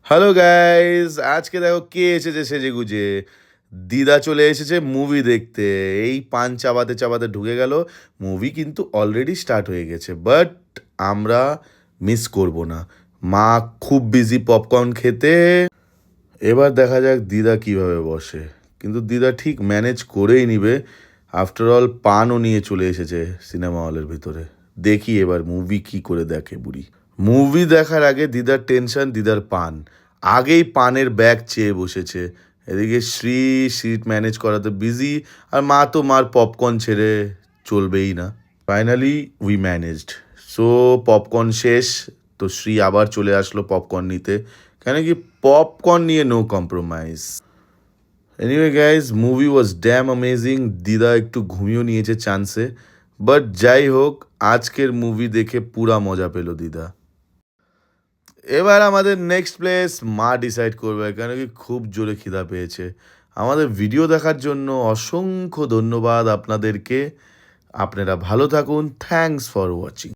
Hello guys, আজকে দেখো কে এসেছে সেজেগুজে। দিদা চলে এসেছে মুভি দেখতে। এই পান চাবাতে চাবাতে ঢুকে গেল। মুভি কিন্তু অলরেডি স্টার্ট হয়ে গেছে, বাট আমরা মিস করব না। মা খুব বিজি পপকর্ন খেতে। এবার দেখা যাক দিদা কিভাবে বসে, কিন্তু দিদা ঠিক ম্যানেজ করেই নিবে। আফটার অল পানও নিয়ে চলে এসেছে সিনেমা হলের ভিতরে। দেখি এবার মুভি কি করে দেখে বুড়ি। মুভি দেখার আগে দিদার টেনশন, দিদার পান। আগেই পানের ব্যাগ চেয়ে বসেছে। এদিকে শ্রী সিট ম্যানেজ করাতে বিজি, আর মা তো মার পপকর্ন ছেড়ে চলবেই না। Finally we managed. So popcorn শেষ। তো শ্রী আবার চলে আসলো পপকর্ন নিতে, কেন কি পপকর্ন নিয়ে no compromise. Anyway guys, movie was damn amazing. দিদা একটু ঘুমিয়েও নিয়েছে চান্সে, বাট যাই হোক, আজকের মুভি দেখে পুরা মজা পেল দিদা। এবার আমাদের নেক্সট প্লেস মা ডিসাইড করবে, কেন কি খুব জোরে খিদা পেয়েছে। আমাদের ভিডিও দেখার জন্য অসংখ্য ধন্যবাদ আপনাদেরকে। আপনারা ভালো থাকুন। Thanks for watching.